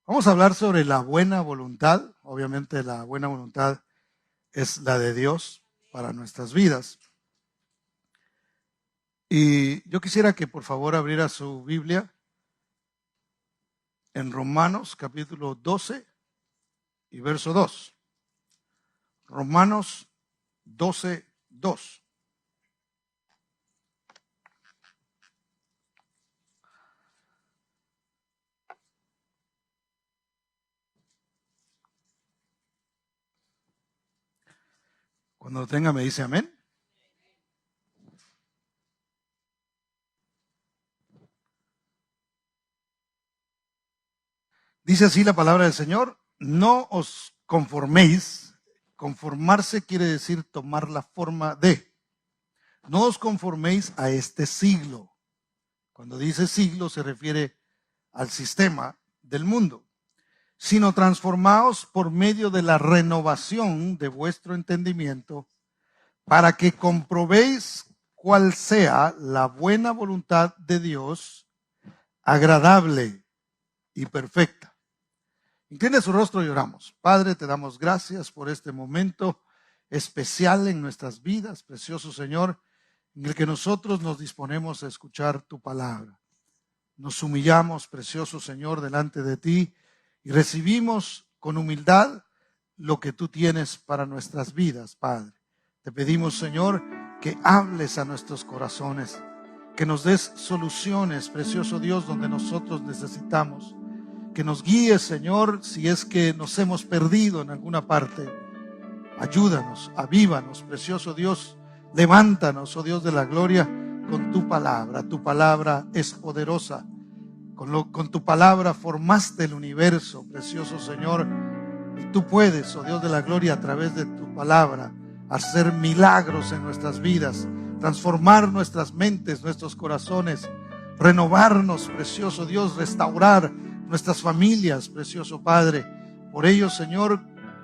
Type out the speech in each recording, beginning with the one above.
Vamos a hablar sobre la buena voluntad. Obviamente la buena voluntad es la de Dios para nuestras vidas. Y yo quisiera que por favor abriera su Biblia en Romanos capítulo 12 y verso 2. Romanos 12, 2. Cuando lo tenga me dice amén. Dice así la palabra del Señor: no os conforméis. Conformarse quiere decir tomar la forma de. No os conforméis a este siglo. Cuando dice siglo se refiere al sistema del mundo, sino transformaos por medio de la renovación de vuestro entendimiento, para que comprobéis cuál sea la buena voluntad de Dios, agradable y perfecta. Incline su rostro y oramos. Padre, te damos gracias por este momento especial en nuestras vidas, precioso Señor, en el que nosotros nos disponemos a escuchar tu palabra. Nos humillamos, precioso Señor, delante de ti y recibimos con humildad lo que tú tienes para nuestras vidas, Padre. Te pedimos, Señor, que hables a nuestros corazones, que nos des soluciones, precioso Dios, donde nosotros necesitamos. Que nos guíes, Señor, si es que nos hemos perdido en alguna parte. Ayúdanos, avívanos, precioso Dios. Levántanos, oh Dios de la gloria, con tu palabra. Tu palabra es poderosa. Con tu palabra formaste el universo, precioso Señor. Y tú puedes, oh Dios de la gloria, a través de tu palabra, hacer milagros en nuestras vidas, transformar nuestras mentes, nuestros corazones, renovarnos, precioso Dios, restaurar nuestras familias, precioso Padre. Por ello, Señor,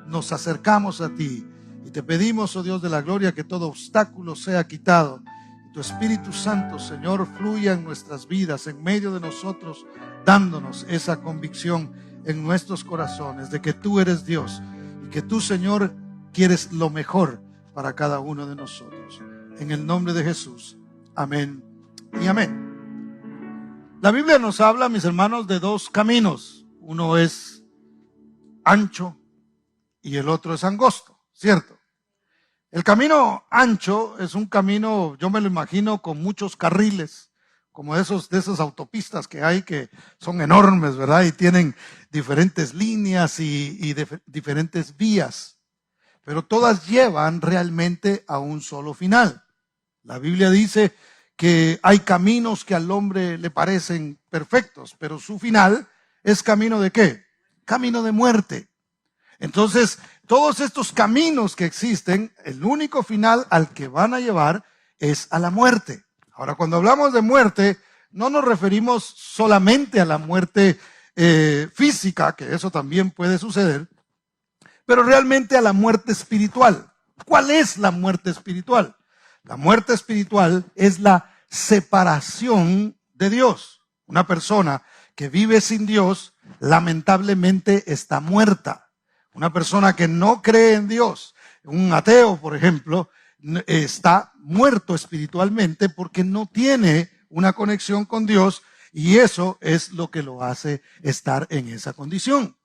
nos acercamos a ti y te pedimos, oh Dios de la gloria, que todo obstáculo sea quitado. Tu Espíritu Santo, Señor, fluya en nuestras vidas, en medio de nosotros, dándonos esa convicción en nuestros corazones de que tú eres Dios y que tú, Señor, quieres lo mejor para cada uno de nosotros. En el nombre de Jesús. Amén y amén. La Biblia nos habla, mis hermanos, de dos caminos. Uno es ancho y el otro es angosto, ¿cierto? El camino ancho es un camino, yo me lo imagino, con muchos carriles, como de esas autopistas que hay, que son enormes, ¿verdad? Y tienen diferentes líneas y diferentes vías, pero todas llevan realmente a un solo final. La Biblia dice que hay caminos que al hombre le parecen perfectos, pero su final es camino de ¿qué? Camino de muerte. Entonces, todos estos caminos que existen, el único final al que van a llevar es a la muerte. Ahora, cuando hablamos de muerte, no nos referimos solamente a la muerte física, que eso también puede suceder, pero realmente a la muerte espiritual. ¿Cuál es la muerte espiritual? La muerte espiritual es la separación de Dios. Una persona que vive sin Dios, lamentablemente está muerta. Una persona que no cree en Dios, un ateo, por ejemplo, está muerto espiritualmente porque no tiene una conexión con Dios, y eso es lo que lo hace estar en esa condición.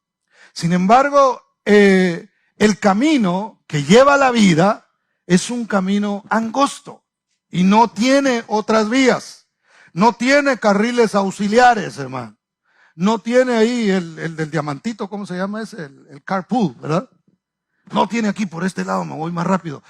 Sin embargo, el camino que lleva a la vida es un camino angosto y no tiene otras vías. No tiene carriles auxiliares, hermano. No tiene ahí el del diamantito, ¿cómo se llama ese? El carpool, ¿verdad? No tiene aquí por este lado, me voy más rápido.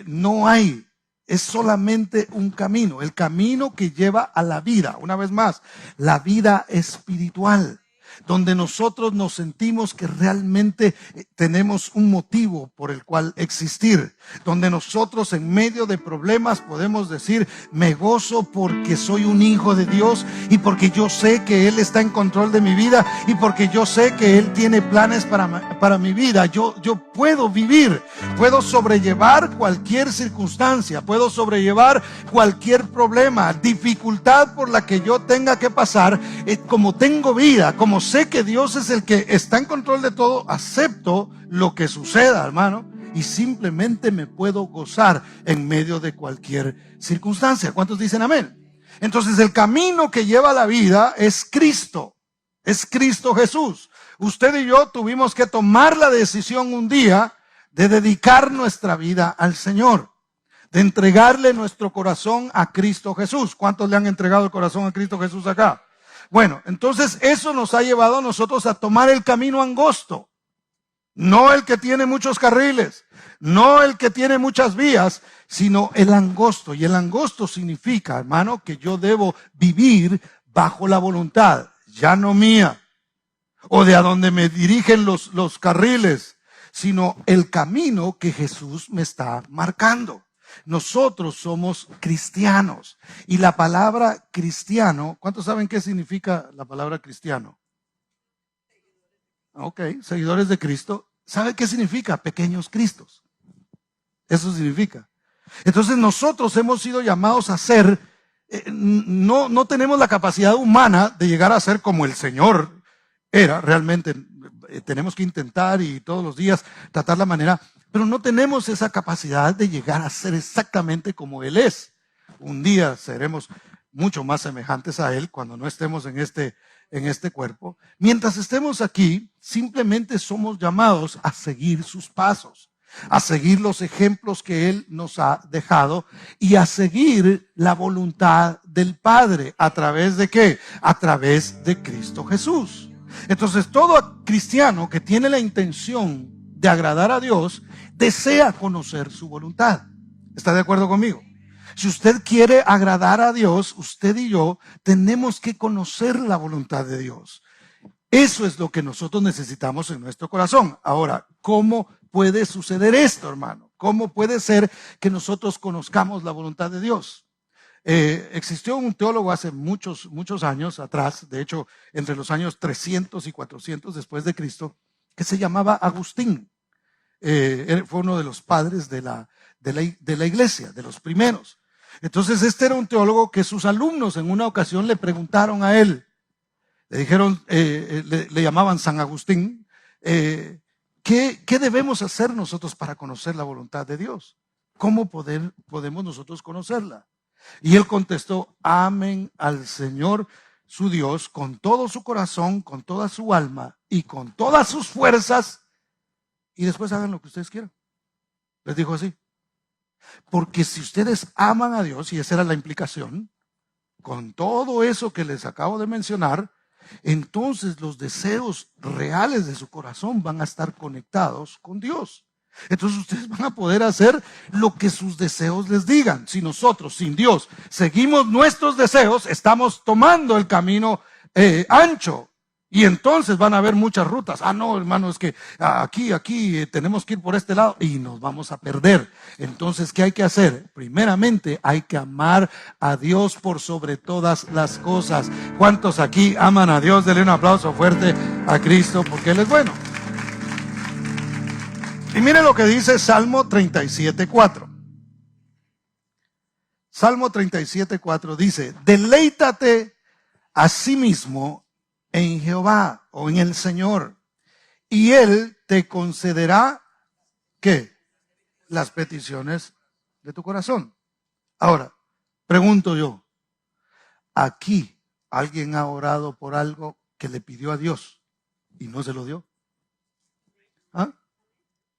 No hay. Es solamente un camino. El camino que lleva a la vida. Una vez más, la vida espiritual, donde nosotros nos sentimos que realmente tenemos un motivo por el cual existir, donde nosotros en medio de problemas podemos decir: me gozo porque soy un hijo de Dios y porque yo sé que Él está en control de mi vida y porque yo sé que Él tiene planes para mi vida. Yo puedo vivir, puedo sobrellevar cualquier circunstancia, puedo sobrellevar cualquier problema, dificultad por la que yo tenga que pasar. Como tengo vida, como como sé que Dios es el que está en control de todo, acepto lo que suceda, hermano, y simplemente me puedo gozar en medio de cualquier circunstancia. ¿Cuántos dicen amén? Entonces el camino que lleva a la vida es Cristo Jesús. Usted y yo tuvimos que tomar la decisión un día de dedicar nuestra vida al Señor, de entregarle nuestro corazón a Cristo Jesús. ¿Cuántos le han entregado el corazón a Cristo Jesús acá? Bueno, entonces eso nos ha llevado a nosotros a tomar el camino angosto, no el que tiene muchos carriles, no el que tiene muchas vías, sino el angosto. Y el angosto significa, hermano, que yo debo vivir bajo la voluntad, ya no mía, o de a donde me dirigen los carriles, sino el camino que Jesús me está marcando. Nosotros somos cristianos. Y la palabra cristiano, ¿cuántos saben qué significa la palabra cristiano? Ok, seguidores de Cristo. ¿Sabe qué significa? Pequeños Cristos. Eso significa. Entonces nosotros hemos sido llamados a ser, no tenemos la capacidad humana de llegar a ser como el Señor era. Realmente tenemos que intentar y todos los días tratar la manera, pero no tenemos esa capacidad de llegar a ser exactamente como Él es. Un día seremos mucho más semejantes a Él cuando no estemos en este cuerpo. Mientras estemos aquí, simplemente somos llamados a seguir sus pasos, a seguir los ejemplos que Él nos ha dejado y a seguir la voluntad del Padre. ¿A través de qué? A través de Cristo Jesús. Entonces, todo cristiano que tiene la intención de agradar a Dios, desea conocer su voluntad. ¿Está de acuerdo conmigo? Si usted quiere agradar a Dios, usted y yo tenemos que conocer la voluntad de Dios. Eso es lo que nosotros necesitamos en nuestro corazón. Ahora, ¿cómo puede suceder esto, hermano? ¿Cómo puede ser que nosotros conozcamos la voluntad de Dios? Existió un teólogo hace muchos años atrás, de hecho, entre los años 300 y 400 después de Cristo, que se llamaba Agustín. Fue uno de los padres de la iglesia, de los primeros. Entonces este era un teólogo que sus alumnos en una ocasión le preguntaron a él, le dijeron, le llamaban San Agustín, ¿qué debemos hacer nosotros para conocer la voluntad de Dios? ¿Cómo podemos nosotros conocerla? Y él contestó, amen al Señor su Dios con todo su corazón, con toda su alma y con todas sus fuerzas, y después hagan lo que ustedes quieran. Les dijo así. Porque si ustedes aman a Dios, y esa era la implicación, con todo eso que les acabo de mencionar, entonces los deseos reales de su corazón van a estar conectados con Dios. Entonces ustedes van a poder hacer lo que sus deseos les digan. Si nosotros, sin Dios, seguimos nuestros deseos, estamos tomando el camino ancho. Y entonces van a haber muchas rutas. Ah, no, hermano, es que aquí tenemos que ir por este lado y nos vamos a perder. Entonces, ¿qué hay que hacer? Primeramente, hay que amar a Dios por sobre todas las cosas. ¿Cuántos aquí aman a Dios? Denle un aplauso fuerte a Cristo porque Él es bueno. Y mire lo que dice Salmo 37:4. Salmo 37:4 dice, deleítate a sí mismo en Jehová o en el Señor, y Él te concederá, ¿qué? Las peticiones de tu corazón. Ahora, pregunto yo, ¿aquí alguien ha orado por algo que le pidió a Dios y no se lo dio? ¿Ah?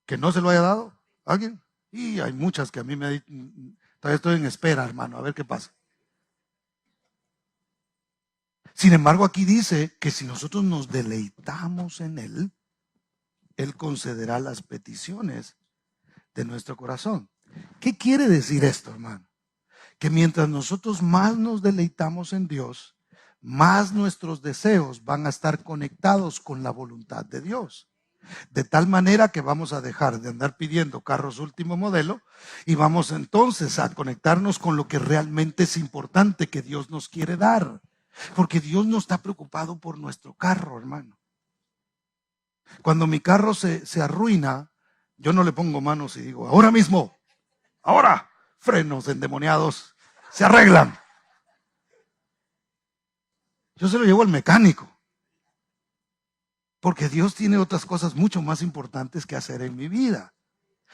¿Que no se lo haya dado? ¿Alguien? Y hay muchas que a mí todavía estoy en espera, hermano, a ver qué pasa. Sin embargo, aquí dice que si nosotros nos deleitamos en Él, Él concederá las peticiones de nuestro corazón. ¿Qué quiere decir esto, hermano? Que mientras nosotros más nos deleitamos en Dios, más nuestros deseos van a estar conectados con la voluntad de Dios. De tal manera que vamos a dejar de andar pidiendo carros último modelo y vamos entonces a conectarnos con lo que realmente es importante que Dios nos quiere dar. Porque Dios no está preocupado por nuestro carro, hermano. Cuando mi carro se arruina, yo no le pongo manos y digo, ahora mismo, ahora, frenos endemoniados, se arreglan. Yo se lo llevo al mecánico. Porque Dios tiene otras cosas mucho más importantes que hacer en mi vida.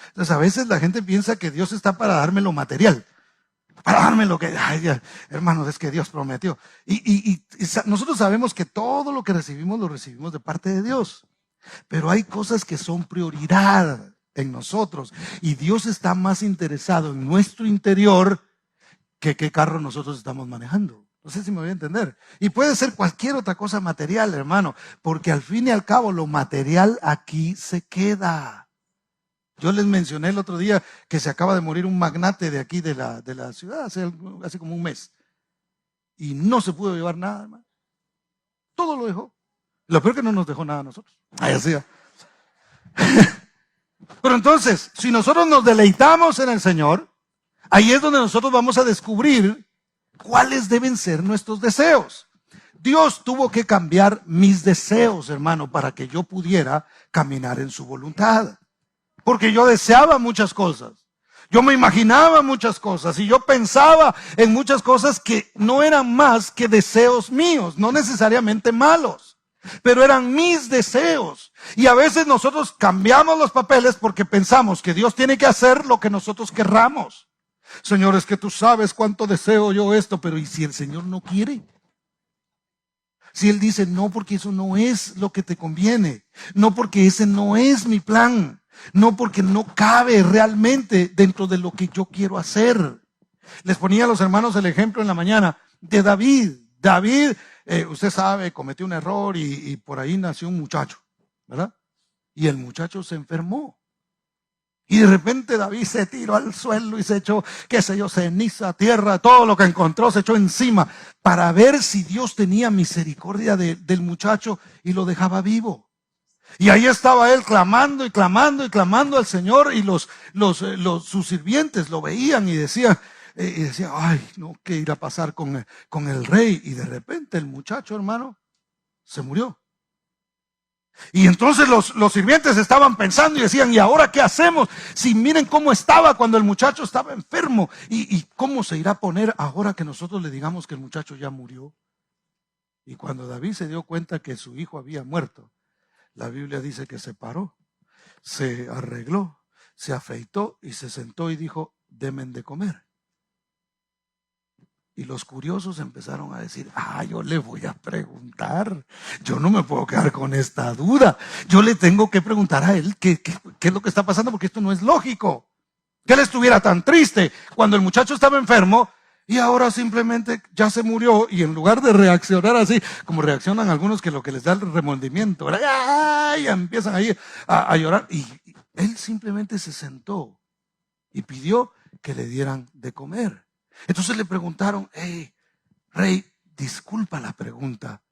Entonces a veces la gente piensa que Dios está para darme lo material, para darme lo que, ay, hermano, es que Dios prometió. Y nosotros sabemos que todo lo que recibimos lo recibimos de parte de Dios. Pero hay cosas que son prioridad en nosotros. Y Dios está más interesado en nuestro interior que qué carro nosotros estamos manejando. No sé si me voy a entender. Y puede ser cualquier otra cosa material, hermano, porque al fin y al cabo lo material aquí se queda. Yo les mencioné el otro día que se acaba de morir un magnate de aquí de la ciudad hace como un mes. Y no se pudo llevar nada, hermano. Todo lo dejó. Lo peor que no nos dejó nada a nosotros. Ahí así. Pero entonces, si nosotros nos deleitamos en el Señor, ahí es donde nosotros vamos a descubrir cuáles deben ser nuestros deseos. Dios tuvo que cambiar mis deseos, hermano, para que yo pudiera caminar en su voluntad. Porque yo deseaba muchas cosas. Yo me imaginaba muchas cosas y yo pensaba en muchas cosas que no eran más que deseos míos, no necesariamente malos, pero eran mis deseos. Y a veces nosotros cambiamos los papeles porque pensamos que Dios tiene que hacer lo que nosotros querramos. Señor, es que tú sabes cuánto deseo yo esto, pero ¿y si el Señor no quiere? Si Él dice no, porque eso no es lo que te conviene, no porque ese no es mi plan, no porque no cabe realmente dentro de lo que yo quiero hacer. Les ponía a los hermanos el ejemplo en la mañana de David. David, usted sabe, cometió un error y por ahí nació un muchacho, ¿verdad? Y el muchacho se enfermó. Y de repente David se tiró al suelo y se echó, qué sé yo, ceniza, tierra, todo lo que encontró se echó encima para ver si Dios tenía misericordia del muchacho y lo dejaba vivo. Y ahí estaba él clamando y clamando y clamando al Señor, y sus sirvientes lo veían y decían, ay, no, ¿qué irá a pasar con el rey? Y de repente el muchacho, hermano, se murió. Y entonces los sirvientes estaban pensando y decían, ¿y ahora qué hacemos? Si miren cómo estaba cuando el muchacho estaba enfermo, y cómo se irá a poner ahora que nosotros le digamos que el muchacho ya murió. Y cuando David se dio cuenta que su hijo había muerto, la Biblia dice que se paró, se arregló, se afeitó y se sentó y dijo, denme de comer. Y los curiosos empezaron a decir, yo le voy a preguntar, yo no me puedo quedar con esta duda, yo le tengo que preguntar a él qué es lo que está pasando, porque esto no es lógico, que él estuviera tan triste cuando el muchacho estaba enfermo y ahora simplemente ya se murió, y en lugar de reaccionar así, como reaccionan algunos que lo que les da el remordimiento, ¿verdad? Y empiezan ahí a llorar, y él simplemente se sentó y pidió que le dieran de comer. Entonces le preguntaron, rey, disculpa la pregunta,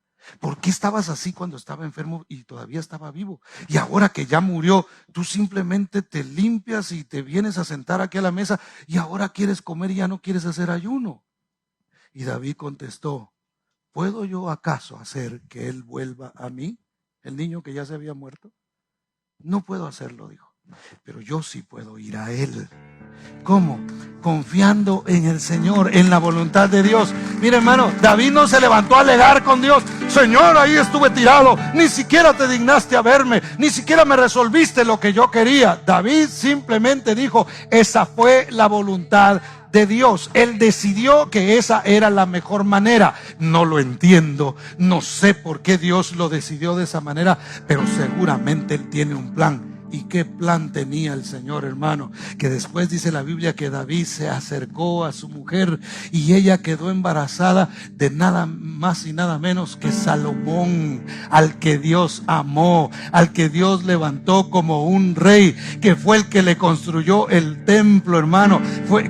¿por qué estabas así cuando estaba enfermo y todavía estaba vivo? Y ahora que ya murió, tú simplemente te limpias y te vienes a sentar aquí a la mesa y ahora quieres comer y ya no quieres hacer ayuno. Y David contestó, ¿puedo yo acaso hacer que él vuelva a mí, el niño que ya se había muerto? No puedo hacerlo, dijo, pero yo sí puedo ir a él. ¿Cómo? Confiando en el Señor, en la voluntad de Dios. Mira, hermano, David no se levantó a alegar con Dios, Señor, ahí estuve tirado, ni siquiera te dignaste a verme, ni siquiera me resolviste lo que yo quería. David simplemente dijo, esa fue la voluntad de Dios. Él decidió que esa era la mejor manera. No lo entiendo, no sé por qué Dios lo decidió de esa manera, pero seguramente Él tiene un plan. ¿Y qué plan tenía el Señor, hermano? Que después dice la Biblia que David se acercó a su mujer y ella quedó embarazada de nada más y nada menos que Salomón, al que Dios amó, al que Dios levantó como un rey, que fue el que le construyó el templo, hermano,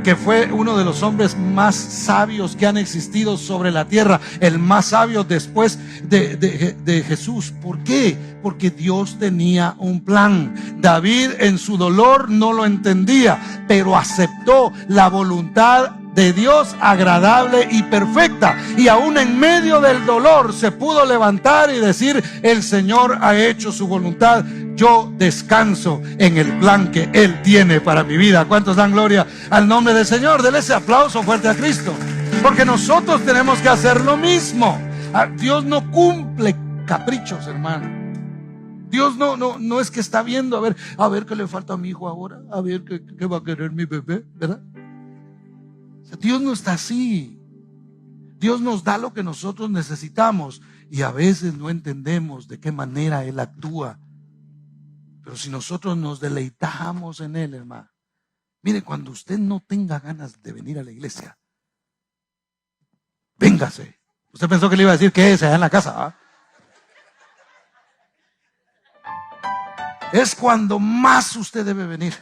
que fue uno de los hombres más sabios que han existido sobre la tierra, el más sabio después de Jesús. ¿Por qué? Porque Dios tenía un plan. David en su dolor no lo entendía, pero aceptó la voluntad de Dios agradable y perfecta, y aún en medio del dolor se pudo levantar y decir, el Señor ha hecho su voluntad, yo descanso en el plan que Él tiene para mi vida. ¿Cuántos dan gloria al nombre del Señor? Denle ese aplauso fuerte a Cristo, porque nosotros tenemos que hacer lo mismo. Dios no cumple caprichos, hermano. Dios no es que está viendo a ver qué le falta a mi hijo ahora, a ver qué va a querer mi bebé, ¿verdad? O sea, Dios no está así. Dios nos da lo que nosotros necesitamos y a veces no entendemos de qué manera Él actúa. Pero si nosotros nos deleitamos en Él, hermano, mire, cuando usted no tenga ganas de venir a la iglesia, véngase. Usted pensó que le iba a decir que es allá en la casa, ¿ah? Es cuando más usted debe venir.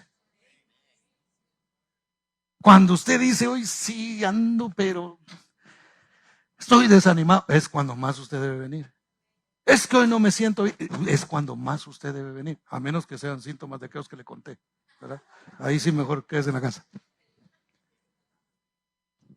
Cuando usted dice, hoy sí ando, pero estoy desanimado, es cuando más usted debe venir. Es que hoy no me siento bien, es cuando más usted debe venir, a menos que sean síntomas de aquellos que le conté, ¿verdad? Ahí sí mejor quédese en la casa.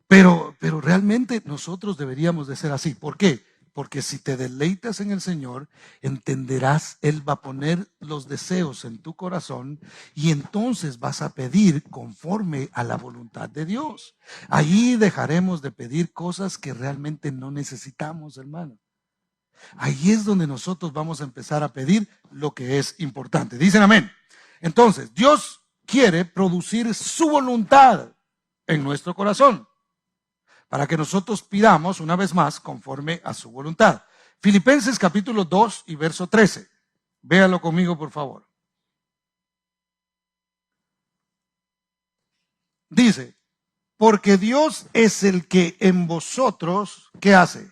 Pero realmente nosotros deberíamos de ser así. ¿Por qué? Porque si te deleitas en el Señor, entenderás, Él va a poner los deseos en tu corazón y entonces vas a pedir conforme a la voluntad de Dios. Ahí dejaremos de pedir cosas que realmente no necesitamos, hermano. Ahí es donde nosotros vamos a empezar a pedir lo que es importante. Dicen amén. Entonces, Dios quiere producir su voluntad en nuestro corazón, para que nosotros pidamos una vez más conforme a su voluntad. Filipenses capítulo 2 y verso 13. Véalo conmigo, por favor. Dice, porque Dios es el que en vosotros, ¿qué hace?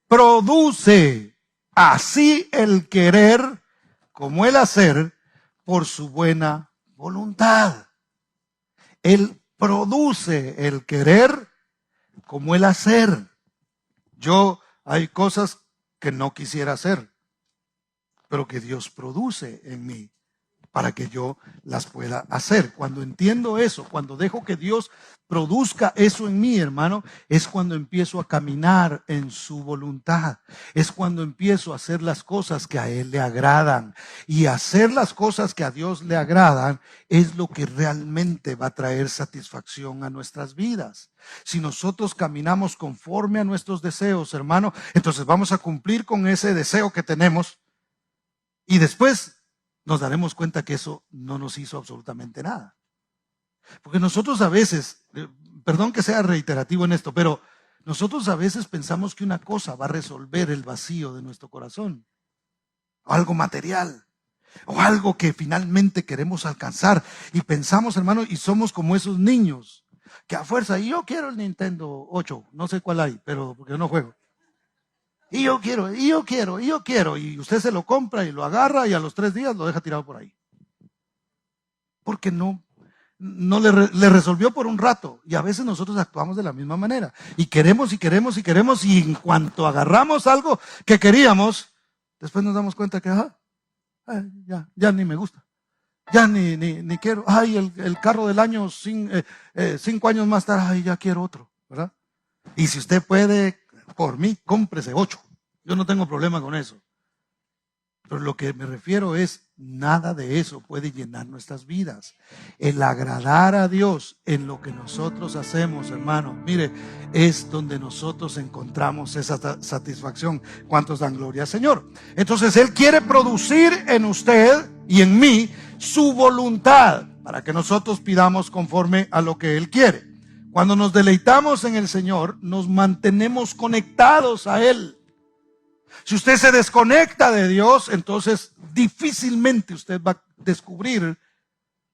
Produce así el querer como el hacer por su buena voluntad. Él produce el querer como el hacer. Hay cosas que no quisiera hacer, pero que Dios produce en mí para que yo las pueda hacer. Cuando entiendo eso, cuando dejo que Dios produzca eso en mí, hermano, es cuando empiezo a caminar en su voluntad. Es cuando empiezo a hacer las cosas que a Él le agradan. Y hacer las cosas que a Dios le agradan es lo que realmente va a traer satisfacción a nuestras vidas. Si nosotros caminamos conforme a nuestros deseos, hermano, entonces vamos a cumplir con ese deseo que tenemos y después nos daremos cuenta que eso no nos hizo absolutamente nada. Porque nosotros a veces, perdón que sea reiterativo en esto, pero nosotros a veces pensamos que una cosa va a resolver el vacío de nuestro corazón, o algo material, o algo que finalmente queremos alcanzar. Y pensamos, hermano, y somos como esos niños, que a fuerza, y yo quiero el Nintendo 8, no sé cuál hay, pero porque yo no juego. Y yo quiero, y usted se lo compra y lo agarra y a los 3 días lo deja tirado por ahí. Porque no le resolvió por un rato. Y a veces nosotros actuamos de la misma manera. Y queremos, y en cuanto agarramos algo que queríamos, después nos damos cuenta que ya ni me gusta. Ya ni quiero. Ay, el carro del año 5 años más tarde, ay, ya quiero otro, ¿verdad? Y si usted puede, por mí, cómprese 8. Yo no tengo problema con eso. Pero lo que me refiero es, nada de eso puede llenar nuestras vidas. El agradar a Dios en lo que nosotros hacemos, hermano, mire, es donde nosotros encontramos esa satisfacción. ¿Cuántos dan gloria al Señor? Entonces Él quiere producir en usted y en mí su voluntad para que nosotros pidamos conforme a lo que Él quiere. Cuando nos deleitamos en el Señor, nos mantenemos conectados a Él. Si usted se desconecta de Dios, entonces difícilmente usted va a descubrir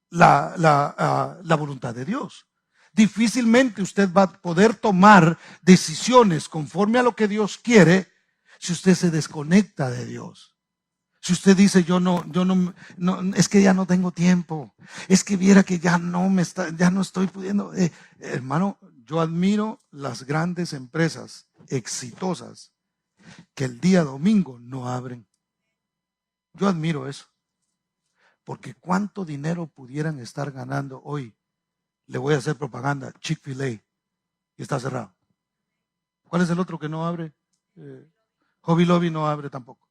la voluntad de Dios. Difícilmente usted va a poder tomar decisiones conforme a lo que Dios quiere si usted se desconecta de Dios. Si usted dice, yo no, es que ya no tengo tiempo, es que viera que ya no estoy pudiendo. Hermano, yo admiro las grandes empresas exitosas que el día domingo no abren. Yo admiro eso. Porque cuánto dinero pudieran estar ganando hoy. Le voy a hacer propaganda, Chick-fil-A, y está cerrado. ¿Cuál es el otro que no abre? Hobby Lobby no abre tampoco.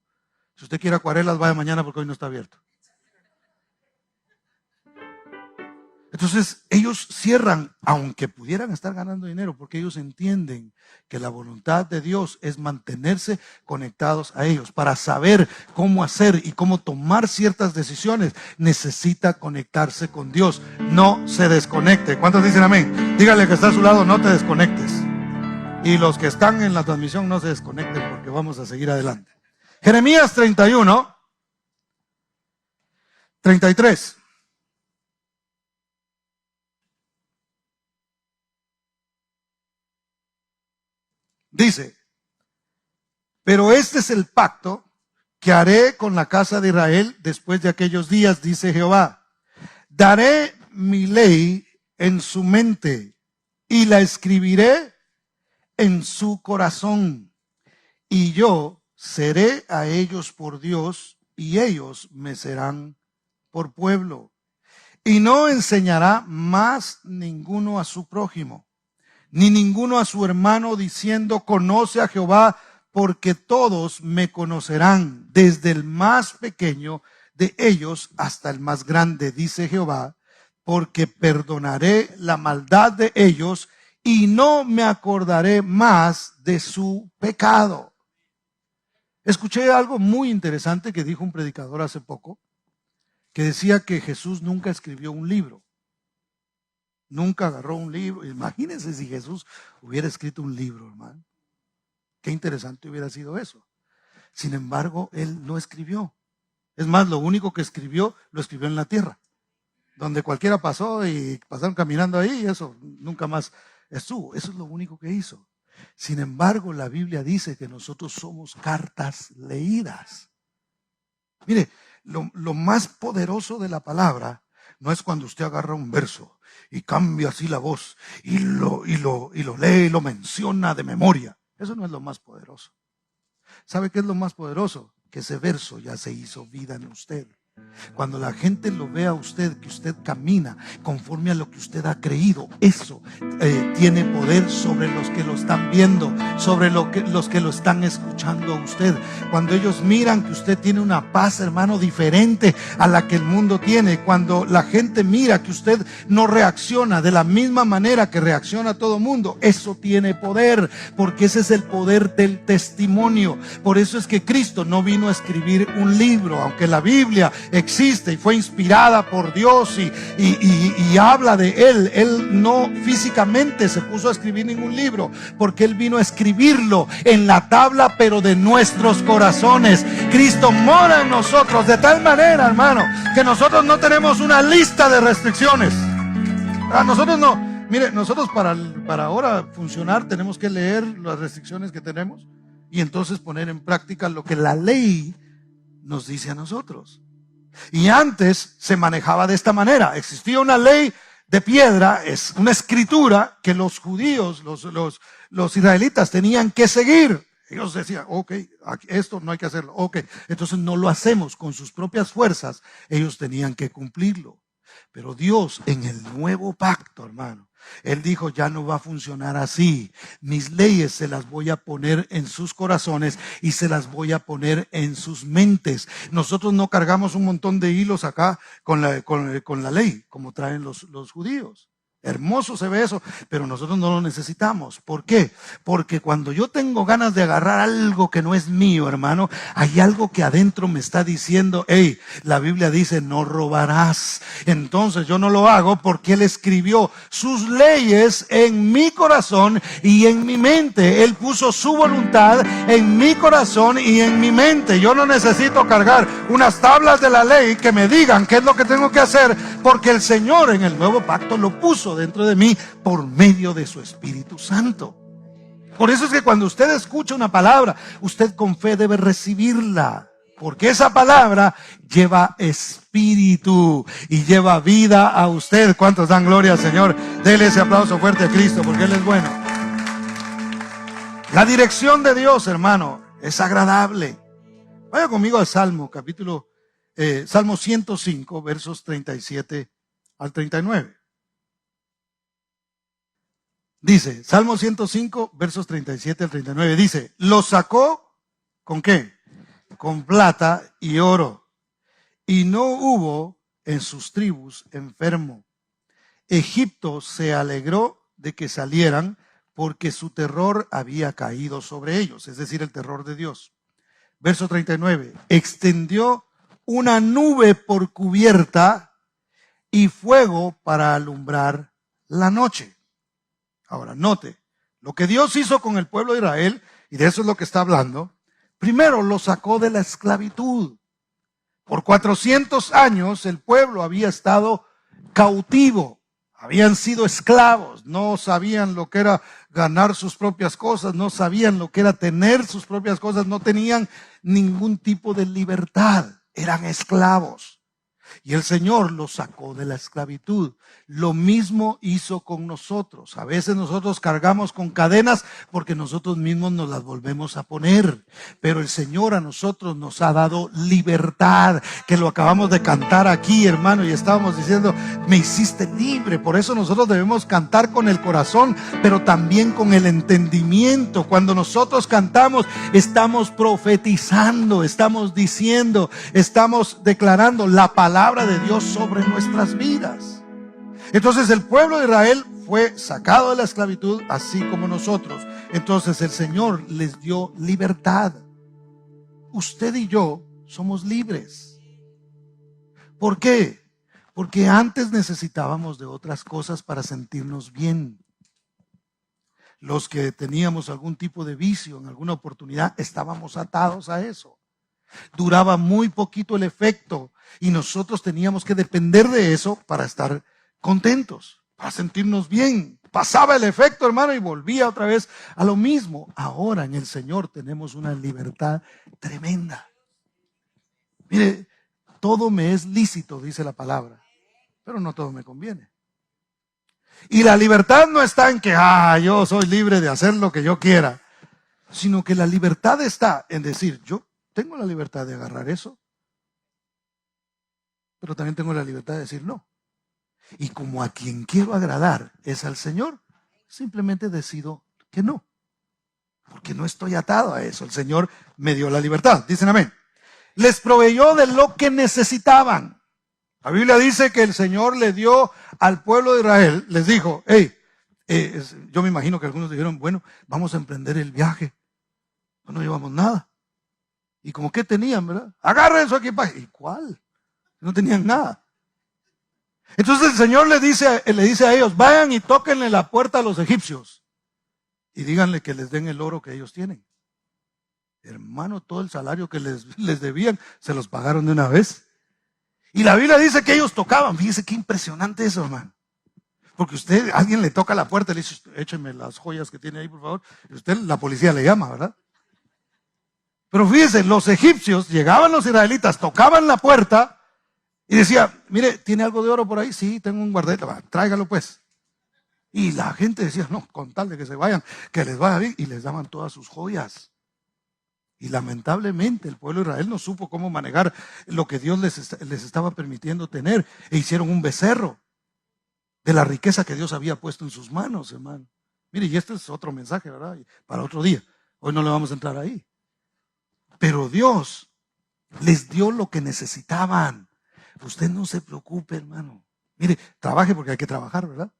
Si usted quiere acuarelas, vaya mañana porque hoy no está abierto. Entonces ellos cierran, aunque pudieran estar ganando dinero, porque ellos entienden que la voluntad de Dios es mantenerse conectados a ellos. Para saber cómo hacer y cómo tomar ciertas decisiones, necesita conectarse con Dios. No se desconecte. ¿Cuántos dicen amén? Dígale que está a su lado, no te desconectes. Y los que están en la transmisión, no se desconecten, porque vamos a seguir adelante. Jeremías 31, 33. Dice, pero este es el pacto que haré con la casa de Israel después de aquellos días, dice Jehová. Daré mi ley en su mente y la escribiré en su corazón. Y yo seré a ellos por Dios y ellos me serán por pueblo. Y no enseñará más ninguno a su prójimo, ni ninguno a su hermano, diciendo, conoce a Jehová, porque todos me conocerán, desde el más pequeño de ellos hasta el más grande, dice Jehová, porque perdonaré la maldad de ellos y no me acordaré más de su pecado. Escuché algo muy interesante que dijo un predicador hace poco, que decía que Jesús nunca escribió un libro. Nunca agarró un libro. Imagínense si Jesús hubiera escrito un libro, hermano. Qué interesante hubiera sido eso. Sin embargo, él no escribió. Es más, lo único que escribió, lo escribió en la tierra. Donde cualquiera pasó y pasaron caminando ahí, y eso nunca más estuvo. Eso es lo único que hizo. Sin embargo, la Biblia dice que nosotros somos cartas leídas. Mire, lo más poderoso de la palabra no es cuando usted agarra un verso y cambia así la voz y lo lee y lo menciona de memoria. Eso no es lo más poderoso. ¿Sabe qué es lo más poderoso? Que ese verso ya se hizo vida en usted. Cuando la gente lo vea a usted, que usted camina conforme a lo que usted ha creído, eso tiene poder sobre los que lo están viendo, sobre los que lo están escuchando a usted. Cuando ellos miran que usted tiene una paz, hermano, diferente a la que el mundo tiene, cuando la gente mira que usted no reacciona de la misma manera que reacciona todo el mundo, eso tiene poder, porque ese es el poder del testimonio. Por eso es que Cristo no vino a escribir un libro, aunque la Biblia existe y fue inspirada por Dios y habla de él. Él no físicamente se puso a escribir ningún libro, porque él vino a escribirlo en la tabla, pero de nuestros corazones. Cristo mora en nosotros de tal manera, hermano, que nosotros no tenemos una lista de restricciones. A nosotros no. Mire, nosotros para ahora funcionar tenemos que leer las restricciones que tenemos y entonces poner en práctica lo que la ley nos dice a nosotros. Y antes se manejaba de esta manera. Existía una ley de piedra, es una escritura que los judíos, los israelitas tenían que seguir. Ellos decían, ok, esto no hay que hacerlo, ok, entonces no lo hacemos con sus propias fuerzas. Ellos tenían que cumplirlo. Pero Dios en el nuevo pacto, hermano, Él dijo, ya no va a funcionar así. Mis leyes se las voy a poner en sus corazones y se las voy a poner en sus mentes. Nosotros no cargamos un montón de hilos acá con la ley, como traen los judíos. Hermoso se ve eso, pero nosotros no lo necesitamos. ¿Por qué? Porque cuando yo tengo ganas de agarrar algo que no es mío, hermano, hay algo que adentro me está diciendo, hey, la Biblia dice, no robarás. Entonces yo no lo hago porque Él escribió sus leyes en mi corazón y en mi mente. Él puso su voluntad en mi corazón y en mi mente. Yo no necesito cargar unas tablas de la ley que me digan qué es lo que tengo que hacer, porque el Señor en el nuevo pacto lo puso dentro de mí por medio de su Espíritu Santo. Por eso es que cuando usted escucha una palabra, usted con fe debe recibirla, porque esa palabra lleva espíritu y lleva vida a usted. ¿Cuántos dan gloria al Señor? Dele ese aplauso fuerte a Cristo, porque Él es bueno. La dirección de Dios, hermano, es agradable. Vaya conmigo al Salmo, Salmo 105, versos 37 al 39. Dice, Salmo 105, versos 37 al 39, dice, lo sacó, ¿con qué? Con plata y oro, y no hubo en sus tribus enfermo, Egipto se alegró de que salieran porque su terror había caído sobre ellos, es decir, el terror de Dios. Verso 39, extendió una nube por cubierta y fuego para alumbrar la noche. Ahora, note, lo que Dios hizo con el pueblo de Israel, y de eso es lo que está hablando, primero lo sacó de la esclavitud. Por 400 años el pueblo había estado cautivo, habían sido esclavos, no sabían lo que era ganar sus propias cosas, no sabían lo que era tener sus propias cosas, no tenían ningún tipo de libertad, eran esclavos. Y el Señor los sacó de la esclavitud. Lo mismo hizo con nosotros. A veces nosotros cargamos con cadenas porque nosotros mismos nos las volvemos a poner. Pero el Señor a nosotros nos ha dado libertad, que lo acabamos de cantar aquí, hermano, y estábamos diciendo, me hiciste libre. Por eso nosotros debemos cantar con el corazón, pero también con el entendimiento. Cuando nosotros cantamos, estamos profetizando, estamos diciendo, estamos declarando la palabra de Dios sobre nuestras vidas. Entonces el pueblo de Israel fue sacado de la esclavitud, así como nosotros. Entonces el Señor les dio libertad. Usted y yo somos libres. ¿Por qué? Porque antes necesitábamos de otras cosas para sentirnos bien. Los que teníamos algún tipo de vicio en alguna oportunidad, estábamos atados a eso. Duraba muy poquito el efecto y nosotros teníamos que depender de eso para estar contentos, para sentirnos bien. Pasaba el efecto, hermano, y volvía otra vez a lo mismo. Ahora en el Señor tenemos una libertad tremenda. Mire, todo me es lícito, dice la palabra, pero no todo me conviene. Y la libertad no está en que, yo soy libre de hacer lo que yo quiera, sino que la libertad está en decir, yo tengo la libertad de agarrar eso, pero también tengo la libertad de decir no. Y como a quien quiero agradar es al Señor, simplemente decido que no, porque no estoy atado a eso. El Señor me dio la libertad. Dicen amén. Les proveyó de lo que necesitaban. La Biblia dice que el Señor le dio al pueblo de Israel, les dijo, yo me imagino que algunos dijeron, bueno, vamos a emprender el viaje, no llevamos nada. Y como que tenían, ¿verdad? Agarren su equipaje. ¿Y cuál? No tenían nada. Entonces el Señor le dice a ellos, vayan y tóquenle la puerta a los egipcios y díganle que les den el oro que ellos tienen. Hermano, todo el salario que les debían, se los pagaron de una vez. Y la Biblia dice que ellos tocaban. Fíjese qué impresionante eso, hermano. Porque alguien le toca la puerta y le dice, écheme las joyas que tiene ahí, por favor. Y usted, la policía le llama, ¿verdad? Pero fíjense, los egipcios, llegaban los israelitas, tocaban la puerta y decía, mire, ¿tiene algo de oro por ahí? Sí, tengo un guardete, tráigalo pues. Y la gente decía, no, con tal de que se vayan, que les vaya bien, y les daban todas sus joyas. Y lamentablemente el pueblo de Israel no supo cómo manejar lo que Dios les estaba permitiendo tener, e hicieron un becerro de la riqueza que Dios había puesto en sus manos, hermano. Mire, y este es otro mensaje, ¿verdad? Para otro día. Hoy no le vamos a entrar ahí. Pero Dios les dio lo que necesitaban. Usted no se preocupe, hermano. Mire, trabaje porque hay que trabajar, ¿verdad?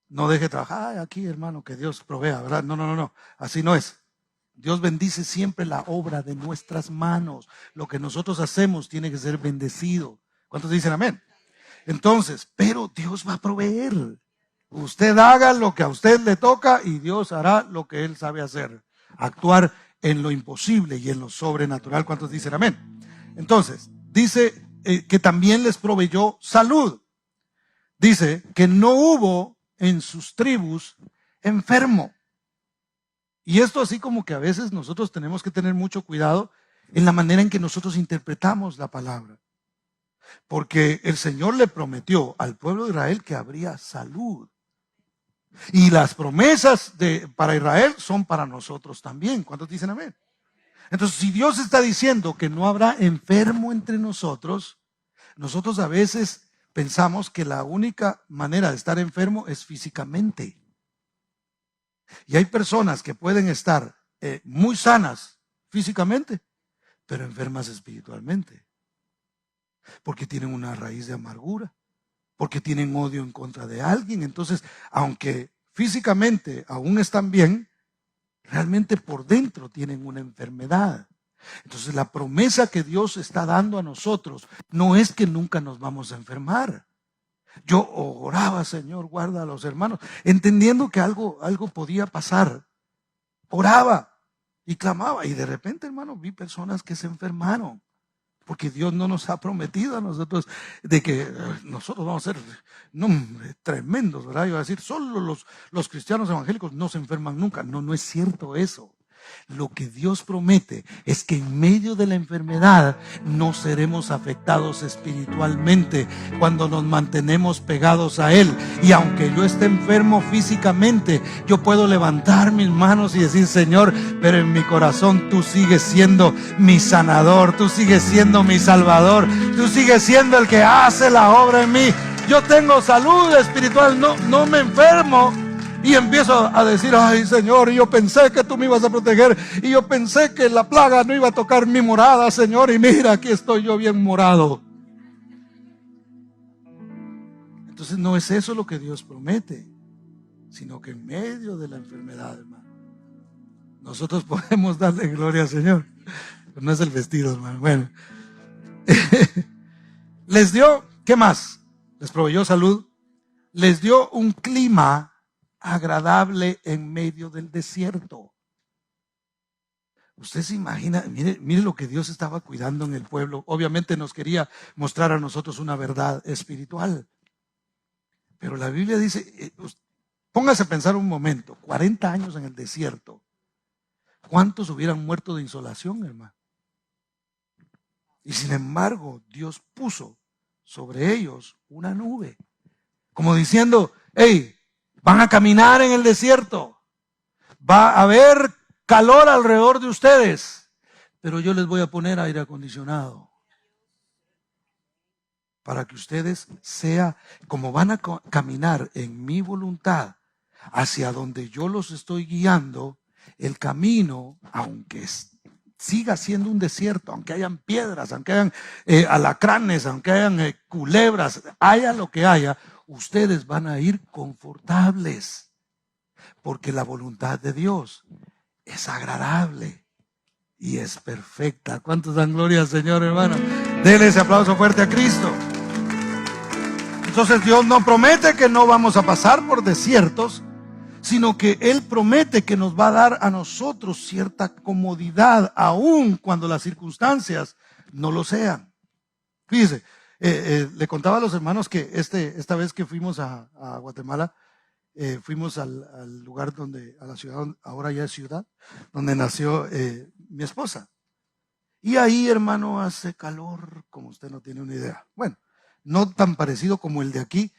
No deje de trabajar. Aquí, hermano, que Dios provea, ¿verdad? No. Así no es. Dios bendice siempre la obra de nuestras manos. Lo que nosotros hacemos tiene que ser bendecido. ¿Cuántos dicen amén? Entonces, pero Dios va a proveer. Usted haga lo que a usted le toca y Dios hará lo que Él sabe hacer. Actuar en lo imposible y en lo sobrenatural. ¿Cuántos dicen amén? Entonces, dice que también les proveyó salud. Dice que no hubo en sus tribus enfermo. Y esto así como que a veces nosotros tenemos que tener mucho cuidado en la manera en que nosotros interpretamos la palabra. Porque el Señor le prometió al pueblo de Israel que habría salud. Y las promesas para Israel son para nosotros también. ¿Cuántos dicen amén? Entonces, si Dios está diciendo que no habrá enfermo entre nosotros, nosotros a veces pensamos que la única manera de estar enfermo es físicamente. Y hay personas que pueden estar muy sanas físicamente, pero enfermas espiritualmente. Porque tienen una raíz de amargura, porque tienen odio en contra de alguien. Entonces, aunque físicamente aún están bien, realmente por dentro tienen una enfermedad. Entonces, la promesa que Dios está dando a nosotros no es que nunca nos vamos a enfermar. Yo oraba, Señor, guarda a los hermanos, entendiendo que algo podía pasar. Oraba y clamaba, y de repente, hermano, vi personas que se enfermaron. Porque Dios no nos ha prometido a nosotros de que nosotros vamos a ser tremendos, ¿verdad? Yo iba a decir, solo los cristianos evangélicos no se enferman nunca. No, no es cierto eso. Lo que Dios promete es que en medio de la enfermedad no seremos afectados espiritualmente cuando nos mantenemos pegados a Él. Y aunque yo esté enfermo físicamente, yo puedo levantar mis manos y decir, Señor, pero en mi corazón tú sigues siendo mi sanador, tú sigues siendo mi salvador, tú sigues siendo el que hace la obra en mí. Yo tengo salud espiritual, no me enfermo. Y empiezo a decir, ay Señor, yo pensé que tú me ibas a proteger, y yo pensé que la plaga no iba a tocar mi morada, Señor, y mira, aquí estoy yo bien morado. Entonces no es eso lo que Dios promete, sino que en medio de la enfermedad, hermano, nosotros podemos darle gloria al Señor. Pero no es el vestido, hermano. Bueno, les dio, ¿qué más? Les proveyó salud, les dio un clima agradable en medio del desierto. Usted se imagina, mire lo que Dios estaba cuidando en el pueblo. Obviamente nos quería mostrar a nosotros una verdad espiritual. Pero la Biblia dice, póngase a pensar un momento, 40 años en el desierto. ¿Cuántos hubieran muerto de insolación, hermano? Y sin embargo, Dios puso sobre ellos una nube, como diciendo, hey, van a caminar en el desierto, va a haber calor alrededor de ustedes, pero yo les voy a poner aire acondicionado para que ustedes como van a caminar en mi voluntad hacia donde yo los estoy guiando. El camino, aunque siga siendo un desierto, aunque hayan piedras, aunque hayan alacranes, aunque hayan culebras, haya lo que haya, ustedes van a ir confortables, porque la voluntad de Dios es agradable y es perfecta. ¿Cuántos dan gloria al Señor, hermano? Denle ese aplauso fuerte a Cristo. Entonces Dios no promete que no vamos a pasar por desiertos, sino que Él promete que nos va a dar a nosotros cierta comodidad, aun cuando las circunstancias no lo sean. Fíjese, le contaba a los hermanos que esta vez que fuimos a Guatemala, fuimos al lugar a la ciudad, ahora ya es ciudad, donde nació mi esposa. Y ahí, hermano, hace calor como usted no tiene una idea. Bueno, no tan parecido como el de aquí,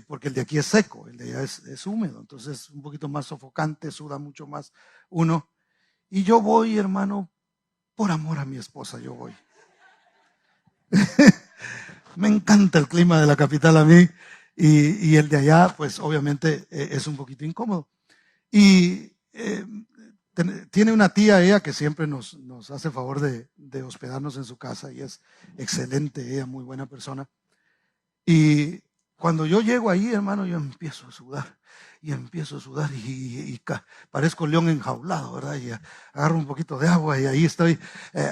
porque el de aquí es seco, el de allá es húmedo, entonces un poquito más sofocante, suda mucho más uno. Y yo voy, hermano, por amor a mi esposa, yo voy. Me encanta el clima de la capital a mí, y el de allá, pues obviamente es un poquito incómodo. Y tiene una tía ella que siempre nos hace favor de hospedarnos en su casa, y es excelente, ella muy buena persona. Y cuando yo llego ahí, hermano, yo empiezo a sudar y parezco león enjaulado, ¿verdad? Y agarro un poquito de agua y ahí estoy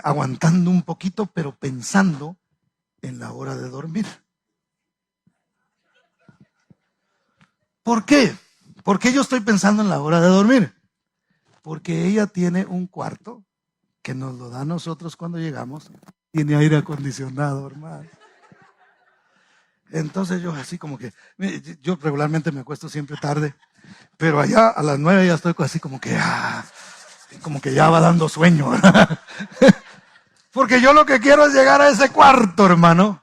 aguantando un poquito, pero pensando en la hora de dormir. ¿Por qué? ¿Por qué yo estoy pensando en la hora de dormir? Porque ella tiene un cuarto que nos lo da a nosotros cuando llegamos, tiene aire acondicionado, hermano. Entonces yo así como que, yo regularmente me acuesto siempre tarde, pero allá a las 9 ya estoy así como que ya va dando sueño, ¿verdad? Porque yo lo que quiero es llegar a ese cuarto, hermano,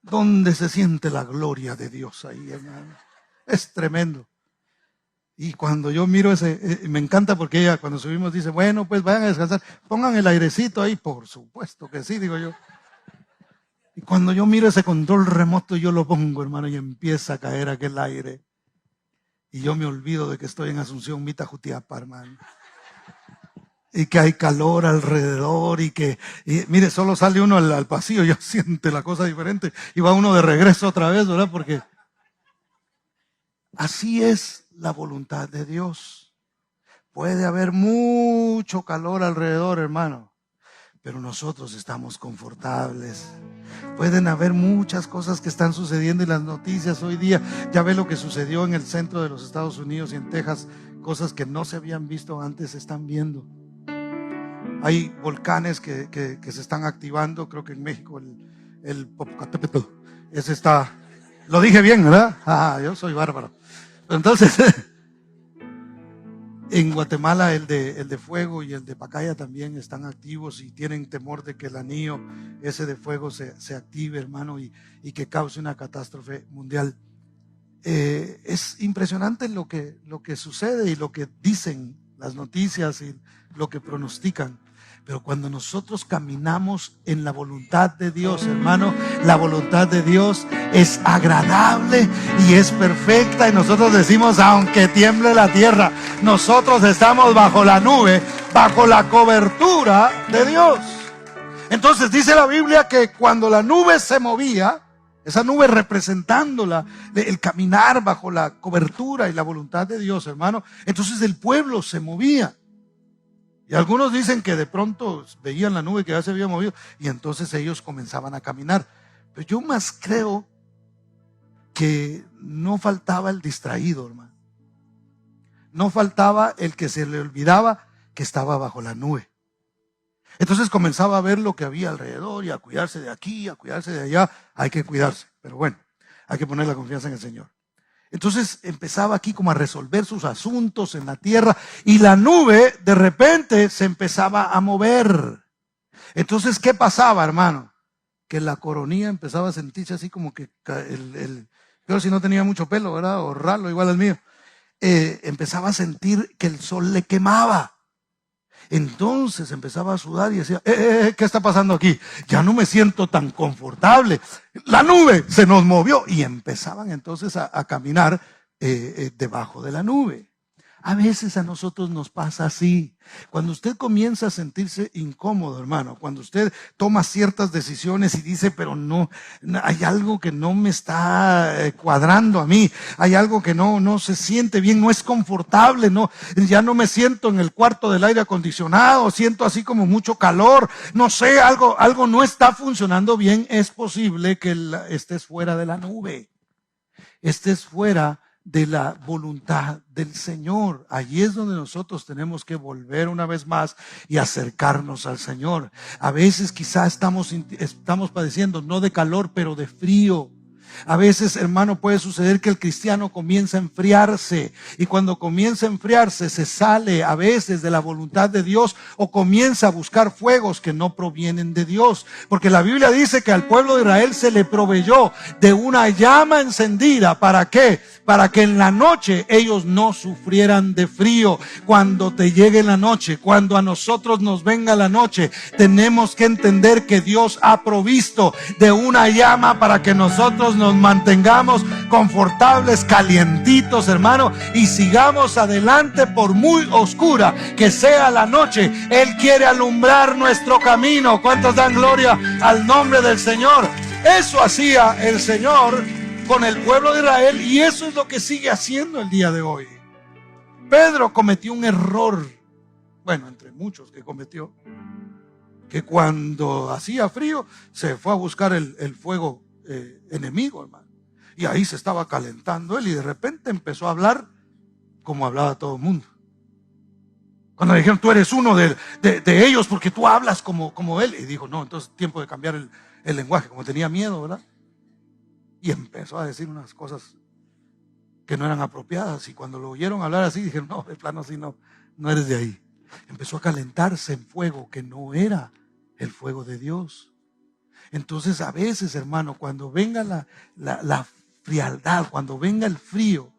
donde se siente la gloria de Dios ahí, hermano. Es tremendo. Y cuando yo miro me encanta porque ella cuando subimos dice, bueno, pues vayan a descansar, pongan el airecito ahí, por supuesto que sí, digo yo. Y cuando yo miro ese control remoto, yo lo pongo, hermano, y empieza a caer aquel aire. Y yo me olvido de que estoy en Asunción, Mita, Jutiapa, hermano. y que hay calor alrededor mire, solo sale uno al pasillo, ya siente la cosa diferente y va uno de regreso otra vez, ¿verdad? Porque así es la voluntad de Dios. Puede haber mucho calor alrededor, hermano, pero nosotros estamos confortables. Pueden haber muchas cosas que están sucediendo en las noticias hoy día. Ya ve lo que sucedió en el centro de los Estados Unidos y en Texas. Cosas que no se habían visto antes se están viendo. Hay volcanes que se están activando. Creo que en México el Popocatépetl, ese está, lo dije bien, ¿verdad? Yo soy bárbaro. Entonces en Guatemala el de Fuego y el de Pacaya también están activos y tienen temor de que el anillo ese de fuego se active, hermano, y que cause una catástrofe mundial. Es impresionante lo que sucede y lo que dicen las noticias y lo que pronostican. Pero cuando nosotros caminamos en la voluntad de Dios, hermano, la voluntad de Dios es agradable y es perfecta. Y nosotros decimos, aunque tiemble la tierra, nosotros estamos bajo la nube, bajo la cobertura de Dios. Entonces dice la Biblia que cuando la nube se movía, esa nube representando el caminar bajo la cobertura y la voluntad de Dios, hermano, entonces el pueblo se movía. Y algunos dicen que de pronto veían la nube que ya se había movido y entonces ellos comenzaban a caminar. Pero yo más creo que no faltaba el distraído, hermano. No faltaba el que se le olvidaba que estaba bajo la nube. Entonces comenzaba a ver lo que había alrededor y a cuidarse de aquí, a cuidarse de allá. Hay que cuidarse, pero bueno, hay que poner la confianza en el Señor. Entonces empezaba aquí como a resolver sus asuntos en la tierra y la nube de repente se empezaba a mover. Entonces, ¿qué pasaba, hermano? Que la coronilla empezaba a sentirse así como que pero si no tenía mucho pelo, ¿verdad? O ralo igual al mío. Empezaba a sentir que el sol le quemaba. Entonces empezaba a sudar y decía, ¿qué está pasando aquí? Ya no me siento tan confortable. La nube se nos movió y empezaban entonces a caminar debajo de la nube. A veces a nosotros nos pasa así. Cuando usted comienza a sentirse incómodo, hermano, cuando usted toma ciertas decisiones y dice, pero no, hay algo que no me está cuadrando a mí, hay algo que no se siente bien, no es confortable, ya no me siento en el cuarto del aire acondicionado, siento así como mucho calor, no sé, algo no está funcionando bien. Es posible que estés fuera de la nube, estés fuera de la voluntad del Señor. Allí es donde nosotros tenemos que volver una vez más y acercarnos al Señor. A veces quizás estamos padeciendo no de calor, pero de frío. A veces, hermano, puede suceder que el cristiano comienza a enfriarse y cuando comienza a enfriarse se sale a veces de la voluntad de Dios o comienza a buscar fuegos que no provienen de Dios. Porque la Biblia dice que al pueblo de Israel se le proveyó de una llama encendida. ¿Para qué? Para que en la noche ellos no sufrieran de frío. Cuando te llegue la noche, cuando a nosotros nos venga la noche, tenemos que entender que Dios ha provisto de una llama para que nosotros nos mantengamos confortables, calientitos, hermano, y sigamos adelante por muy oscura que sea la noche. Él quiere alumbrar nuestro camino. ¿Cuántos dan gloria al nombre del Señor? Eso hacía el Señor con el pueblo de Israel y eso es lo que sigue haciendo el día de hoy. Pedro cometió un error, bueno, entre muchos que cometió, que cuando hacía frío se fue a buscar el fuego enemigo, hermano, y ahí se estaba calentando él y de repente empezó a hablar como hablaba todo el mundo. Cuando le dijeron, tú eres uno de ellos porque tú hablas como él, y dijo, no, entonces tiempo de cambiar el lenguaje, como tenía miedo, ¿verdad? Y empezó a decir unas cosas que no eran apropiadas y cuando lo oyeron hablar así dijeron, no, de plano así no eres de ahí. Empezó a calentarse en fuego que no era el fuego de Dios. Entonces a veces, hermano, cuando venga la frialdad, cuando venga el frío,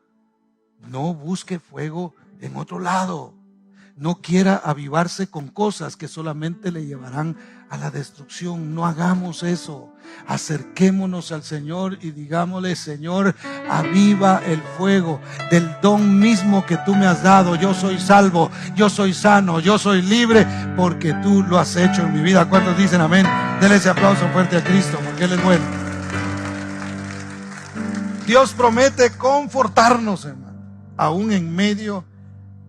no busque fuego en otro lado. No quiera avivarse con cosas que solamente le llevarán a la destrucción. No hagamos eso. Acerquémonos al Señor y digámosle: Señor, aviva el fuego del don mismo que tú me has dado. Yo soy salvo, yo soy sano, yo soy libre, porque tú lo has hecho en mi vida. ¿Cuántos dicen amén? Denle ese aplauso fuerte a Cristo, porque Él es bueno. Dios promete confortarnos, hermano, aún en medio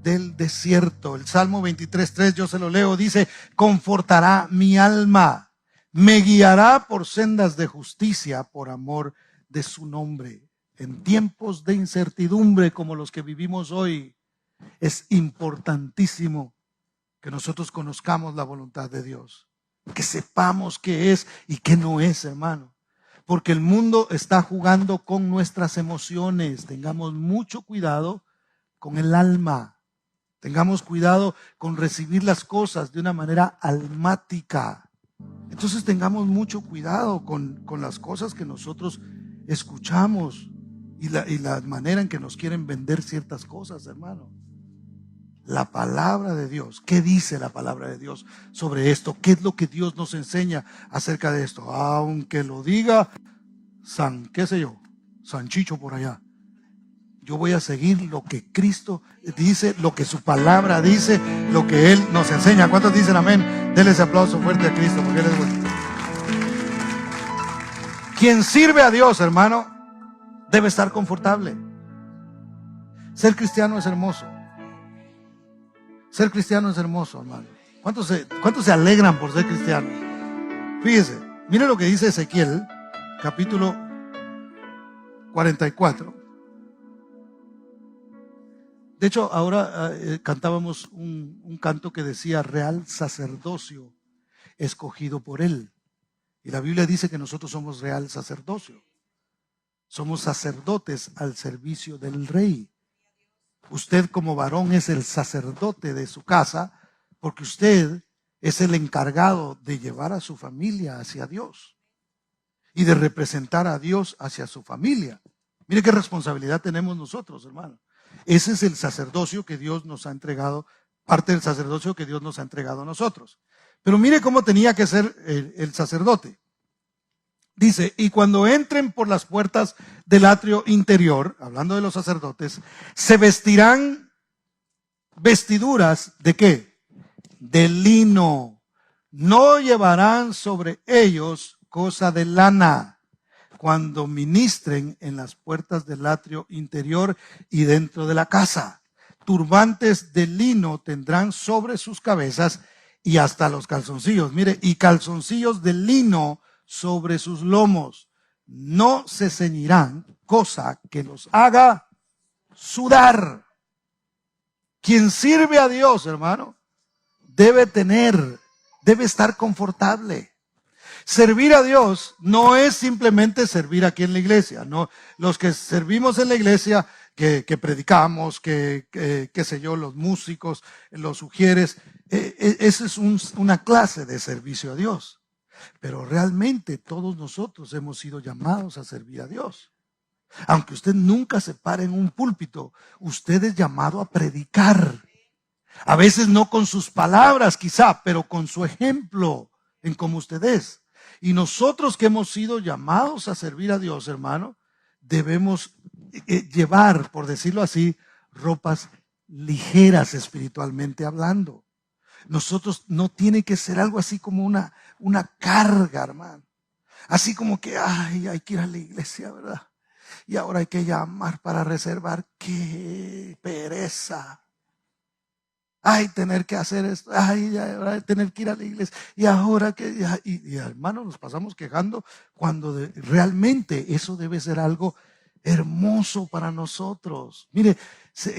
del desierto. El Salmo 23:3, yo se lo leo, dice: confortará mi alma, me guiará por sendas de justicia por amor de su nombre. En tiempos de incertidumbre como los que vivimos hoy, es importantísimo que nosotros conozcamos la voluntad de Dios, que sepamos qué es y qué no es, hermano, porque el mundo está jugando con nuestras emociones. Tengamos mucho cuidado con el alma. Tengamos cuidado con recibir las cosas de una manera almática. Entonces tengamos mucho cuidado con las cosas que nosotros escuchamos y la manera en que nos quieren vender ciertas cosas, hermano. La palabra de Dios, ¿qué dice la palabra de Dios sobre esto? ¿Qué es lo que Dios nos enseña acerca de esto? Aunque lo diga qué sé yo, San Chicho por allá, yo voy a seguir lo que Cristo dice, lo que su palabra dice, lo que Él nos enseña. ¿Cuántos dicen amén? Denle ese aplauso fuerte a Cristo, porque Él es bueno. Quien sirve a Dios, hermano, debe estar confortable. Ser cristiano es hermoso. Ser cristiano es hermoso, hermano. ¿Cuántos se alegran por ser cristianos? Fíjese, mire lo que dice Ezequiel, capítulo 44. De hecho, ahora cantábamos un canto que decía: real sacerdocio escogido por Él. Y la Biblia dice que nosotros somos real sacerdocio. Somos sacerdotes al servicio del Rey. Usted como varón es el sacerdote de su casa, porque usted es el encargado de llevar a su familia hacia Dios y de representar a Dios hacia su familia. Mire qué responsabilidad tenemos nosotros, hermano. Ese es el sacerdocio que Dios nos ha entregado, parte del sacerdocio que Dios nos ha entregado a nosotros. Pero mire cómo tenía que ser el sacerdote. Dice: y cuando entren por las puertas del atrio interior, hablando de los sacerdotes, se vestirán vestiduras ¿de qué? De lino. No llevarán sobre ellos cosa de lana cuando ministren en las puertas del atrio interior y dentro de la casa. Turbantes de lino tendrán sobre sus cabezas y hasta los calzoncillos. Mire, y calzoncillos de lino sobre sus lomos. No se ceñirán cosa que los haga sudar. Quien sirve a Dios, hermano, debe estar confortable. Servir a Dios no es simplemente servir aquí en la iglesia. No, los que servimos en la iglesia, que predicamos, qué sé yo, los músicos, los ujieres, eso es una clase de servicio a Dios. Pero realmente todos nosotros hemos sido llamados a servir a Dios. Aunque usted nunca se pare en un púlpito, usted es llamado a predicar. A veces no con sus palabras quizá, pero con su ejemplo en cómo usted es. Y nosotros que hemos sido llamados a servir a Dios, hermano, debemos llevar, por decirlo así, ropas ligeras espiritualmente hablando. Nosotros no tiene que ser algo así como una carga, hermano. Así como que, hay que ir a la iglesia, ¿verdad? Y ahora hay que llamar para reservar. ¡Qué pereza! Tener que hacer esto, tener que ir a la iglesia, y ahora que, y hermanos, nos pasamos quejando cuando realmente eso debe ser algo hermoso para nosotros. Mire,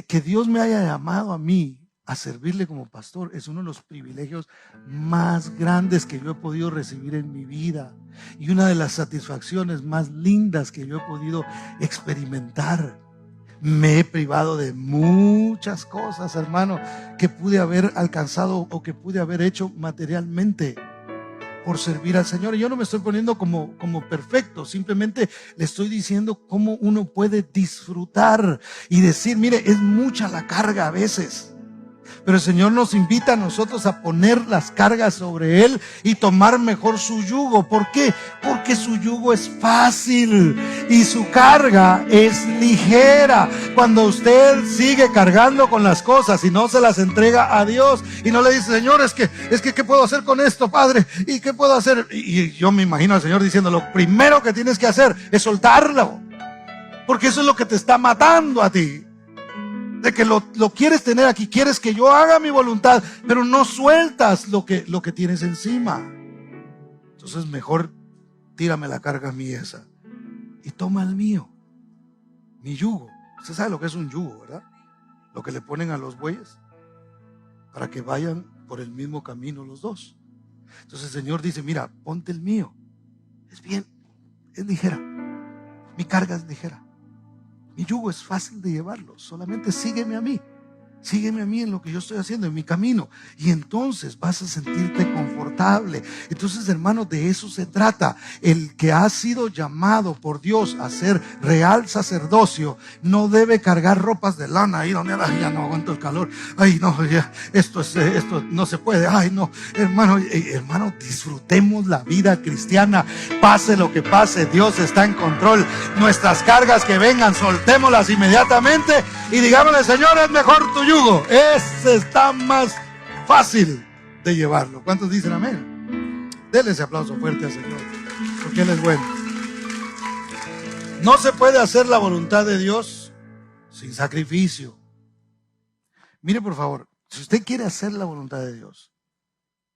que Dios me haya llamado a mí a servirle como pastor es uno de los privilegios más grandes que yo he podido recibir en mi vida y una de las satisfacciones más lindas que yo he podido experimentar. Me he privado de muchas cosas, hermano, que pude haber alcanzado o que pude haber hecho materialmente por servir al Señor. Y yo no me estoy poniendo como perfecto, simplemente le estoy diciendo cómo uno puede disfrutar y decir: mire, es mucha la carga a veces, Pero el Señor nos invita a nosotros a poner las cargas sobre Él y tomar mejor su yugo. ¿Por qué? Porque su yugo es fácil y su carga es ligera. Cuando usted sigue cargando con las cosas y no se las entrega a Dios y no le dice, Señor, es que ¿qué puedo hacer con esto, Padre? ¿Y qué puedo hacer? Y yo me imagino al Señor diciendo, lo primero que tienes que hacer es soltarlo, porque eso es lo que te está matando a ti. De que lo quieres tener aquí, quieres que yo haga mi voluntad, pero no sueltas lo que tienes encima. Entonces mejor tírame la carga mía esa y toma el mío, mi yugo. Usted sabe lo que es un yugo, ¿verdad? Lo que le ponen a los bueyes para que vayan por el mismo camino los dos. Entonces el Señor dice, mira, ponte el mío, es bien, es ligera, mi carga es ligera. Mi yugo es fácil de llevarlo, solamente sígueme a mí en lo que yo estoy haciendo, en mi camino, y entonces vas a sentirte confortable. Entonces, hermanos, de eso se trata. El que ha sido llamado por Dios a ser real sacerdocio no debe cargar ropas de lana ahí donde ya no aguanto el calor, ay no, ya, esto no se puede, ay no, hermano, disfrutemos la vida cristiana, pase lo que pase, Dios está en control. Nuestras cargas que vengan, soltémoslas inmediatamente y digámosle, Señor, es mejor tu yugo, ese está más fácil de llevarlo. ¿Cuántos dicen amén? Denle ese aplauso fuerte al Señor, porque Él es bueno. No se puede hacer la voluntad de Dios sin sacrificio. Mire, por favor, si usted quiere hacer la voluntad de Dios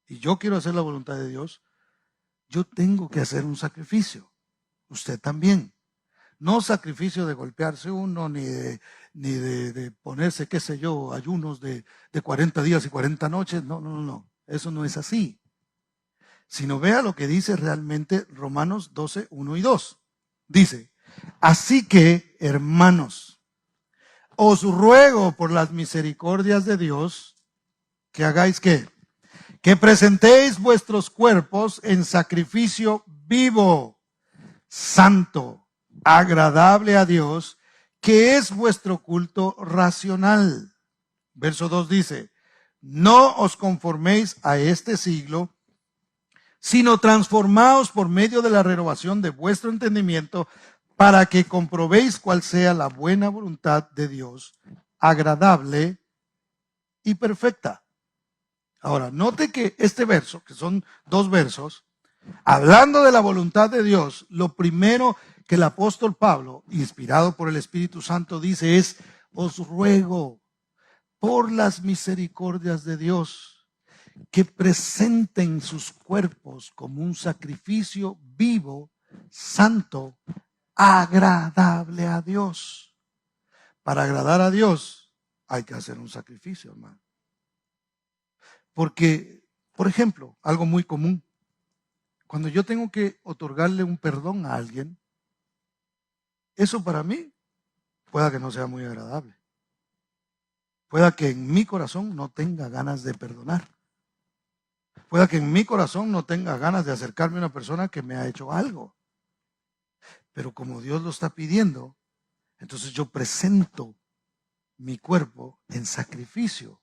y yo quiero hacer la voluntad de Dios, yo tengo que hacer un sacrificio. Usted también. No sacrificio de golpearse uno, ni de ponerse, qué sé yo, ayunos de 40 días y 40 noches. No. Eso no es así. Sino vea lo que dice realmente Romanos 12, 1 y 2. Dice, así que, hermanos, os ruego por las misericordias de Dios que hagáis ¿qué? Que presentéis vuestros cuerpos en sacrificio vivo, santo, agradable a Dios, que es vuestro culto racional. Verso 2 dice, no os conforméis a este siglo, sino transformaos por medio de la renovación de vuestro entendimiento, para que comprobéis cuál sea la buena voluntad de Dios, agradable y perfecta. Ahora, note que este verso, que son 2 versos, hablando de la voluntad de Dios, lo primero que el apóstol Pablo, inspirado por el Espíritu Santo, dice es, os ruego por las misericordias de Dios que presenten sus cuerpos como un sacrificio vivo, santo, agradable a Dios. Para agradar a Dios hay que hacer un sacrificio, hermano. Porque, por ejemplo, algo muy común, cuando yo tengo que otorgarle un perdón a alguien, eso para mí pueda que no sea muy agradable. Pueda que en mi corazón no tenga ganas de perdonar. Pueda que en mi corazón no tenga ganas de acercarme a una persona que me ha hecho algo. Pero como Dios lo está pidiendo, entonces yo presento mi cuerpo en sacrificio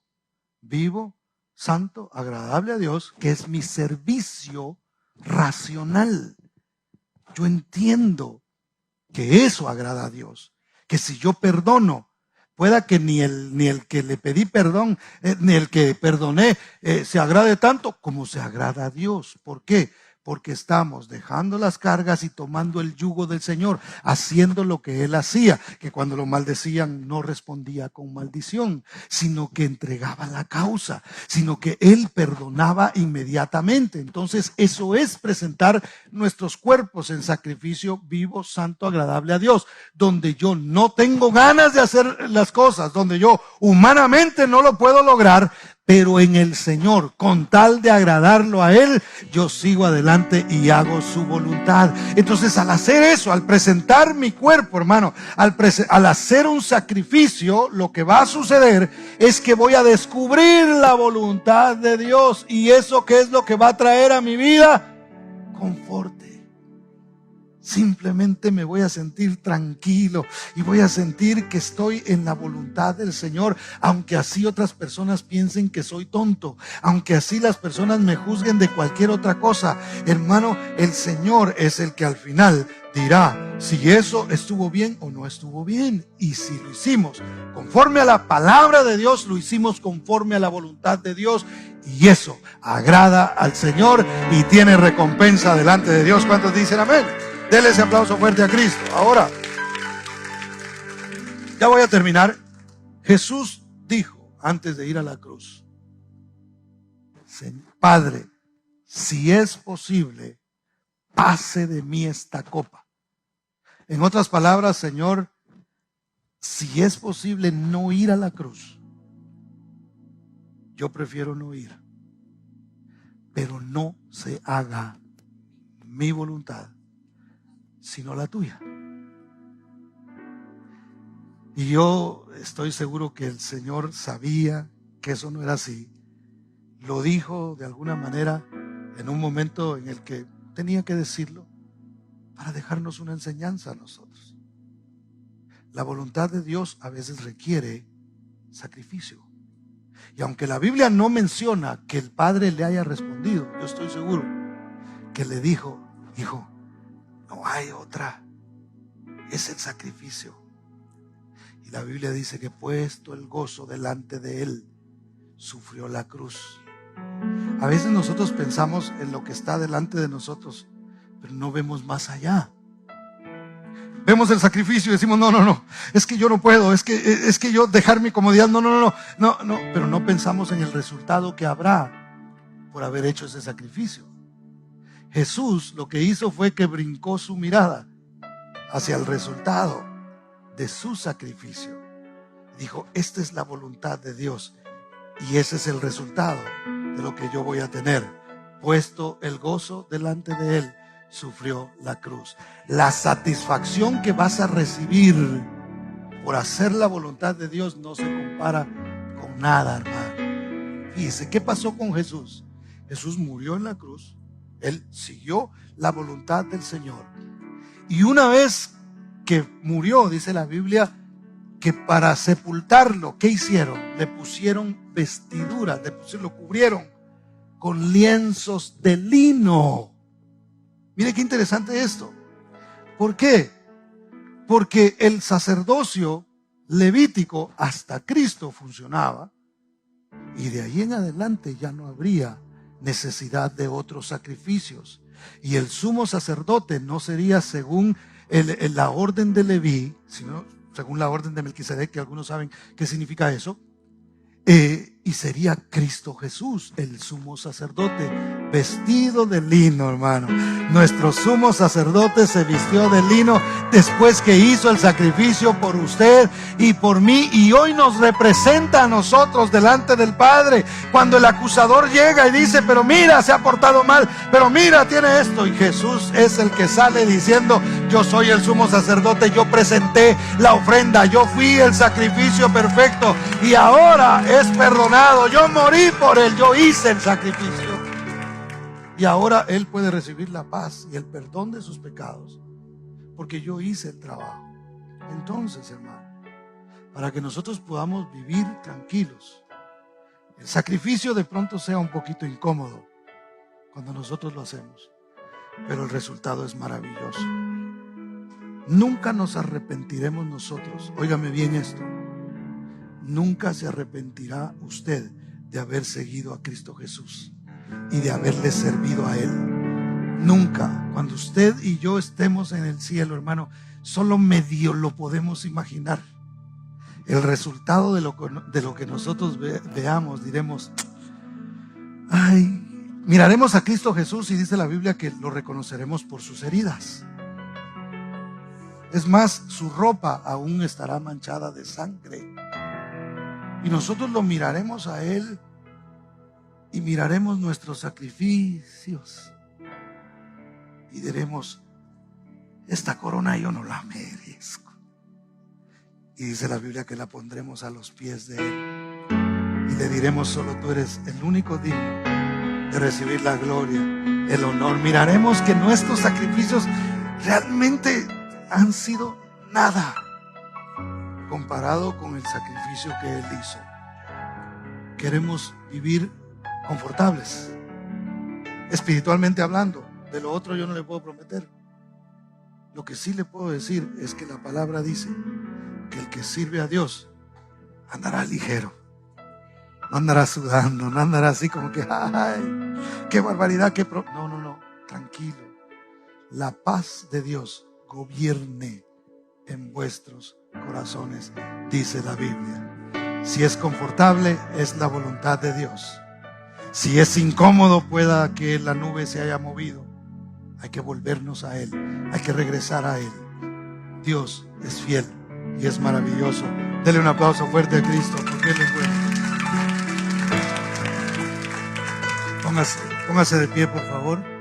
vivo, santo, agradable a Dios, que es mi servicio racional. Yo entiendo que eso agrada a Dios, que si yo perdono, pueda que ni el que le pedí perdón, ni el que perdoné, se agrade tanto como se agrada a Dios. ¿Por qué? Porque estamos dejando las cargas y tomando el yugo del Señor, haciendo lo que Él hacía, que cuando lo maldecían no respondía con maldición, sino que entregaba la causa, sino que Él perdonaba inmediatamente. Entonces eso es presentar nuestros cuerpos en sacrificio vivo, santo, agradable a Dios, donde yo no tengo ganas de hacer las cosas, donde yo humanamente no lo puedo lograr, pero en el Señor, con tal de agradarlo a Él, yo sigo adelante y hago su voluntad. Entonces, al hacer eso, al presentar mi cuerpo, hermano, al hacer un sacrificio, lo que va a suceder es que voy a descubrir la voluntad de Dios. ¿Y eso qué es lo que va a traer a mi vida? Conforte. Simplemente me voy a sentir tranquilo y voy a sentir que estoy en la voluntad del Señor, aunque así otras personas piensen que soy tonto, aunque así las personas me juzguen de cualquier otra cosa. Hermano, el Señor es el que al final dirá si eso estuvo bien o no estuvo bien. Y si lo hicimos conforme a la palabra de Dios, lo hicimos conforme a la voluntad de Dios, y eso agrada al Señor y tiene recompensa delante de Dios. ¿Cuántos dicen amén? Denle ese aplauso fuerte a Cristo. Ahora, ya voy a terminar. Jesús dijo antes de ir a la cruz: Padre, si es posible, pase de mí esta copa. En otras palabras, Señor, si es posible no ir a la cruz, yo prefiero no ir, pero no se haga mi voluntad sino la tuya. Y yo estoy seguro que el Señor sabía que eso no era así. Lo dijo de alguna manera en un momento en el que tenía que decirlo para dejarnos una enseñanza a nosotros. La voluntad de Dios a veces requiere sacrificio. Y aunque la Biblia no menciona que el Padre le haya respondido, yo estoy seguro que le dijo: hijo, no hay otra, es el sacrificio. Y la Biblia dice que puesto el gozo delante de él, sufrió la cruz. A veces nosotros pensamos en lo que está delante de nosotros, pero no vemos más allá. Vemos el sacrificio y decimos: no, es que yo no puedo, es que yo dejar mi comodidad, no, pero no pensamos en el resultado que habrá por haber hecho ese sacrificio. Jesús lo que hizo fue que brincó su mirada hacia el resultado de su sacrificio. Dijo: esta es la voluntad de Dios y ese es el resultado de lo que yo voy a tener. Puesto el gozo delante de él, sufrió la cruz. La satisfacción que vas a recibir por hacer la voluntad de Dios no se compara con nada, hermano. Fíjese, ¿qué pasó con Jesús? Jesús murió en la cruz. Él siguió la voluntad del Señor. Y una vez que murió, dice la Biblia, que para sepultarlo, ¿qué hicieron? Le pusieron vestiduras, lo cubrieron con lienzos de lino. Mire qué interesante esto. ¿Por qué? Porque el sacerdocio levítico hasta Cristo funcionaba, y de ahí en adelante ya no habría necesidad de otros sacrificios. Y el sumo sacerdote no sería según la orden de Leví, sino según la orden de Melquisedec, que algunos saben qué significa eso. Y sería Cristo Jesús, el sumo sacerdote, vestido de lino, hermano. Nuestro sumo sacerdote se vistió de lino después que hizo el sacrificio por usted y por mí, y hoy nos representa a nosotros delante del Padre. Cuando el acusador llega y dice: pero mira, se ha portado mal, pero mira, tiene esto, y Jesús es el que sale diciendo: yo soy el sumo sacerdote, yo presenté la ofrenda, yo fui el sacrificio perfecto y ahora es perdonado. Yo morí por él, yo hice el sacrificio. Y ahora él puede recibir la paz y el perdón de sus pecados, porque yo hice el trabajo. Entonces, hermano, para que nosotros podamos vivir tranquilos, el sacrificio de pronto sea un poquito incómodo cuando nosotros lo hacemos, pero el resultado es maravilloso. Nunca nos arrepentiremos nosotros. Óigame bien esto: nunca se arrepentirá usted de haber seguido a Cristo Jesús y de haberle servido a él. Nunca. Cuando usted y yo estemos en el cielo, hermano, solo medio lo podemos imaginar. El resultado de lo que nosotros veamos, diremos: ay, miraremos a Cristo Jesús, y dice la Biblia que lo reconoceremos por sus heridas. Es más, su ropa aún estará manchada de sangre. Y nosotros lo miraremos a él y miraremos nuestros sacrificios y diremos: esta corona yo no la merezco. Y dice la Biblia que la pondremos a los pies de él y le diremos: solo tú eres el único digno de recibir la gloria, el honor. Miraremos que nuestros sacrificios realmente han sido nada comparado con el sacrificio que Él hizo. Queremos vivir confortables, espiritualmente hablando. De lo otro yo no le puedo prometer. Lo que sí le puedo decir es que la palabra dice que el que sirve a Dios andará ligero, no andará sudando, no andará así como que ay, qué barbaridad, no, tranquilo. La paz de Dios gobierne en vuestros corazones, dice la Biblia. Si es confortable, es la voluntad de Dios. Si es incómodo, pueda que la nube se haya movido. Hay que volvernos a Él, hay que regresar a Él. Dios es fiel y es maravilloso. Dele un aplauso fuerte a Cristo, porque Él es bueno. Póngase de pie, por favor.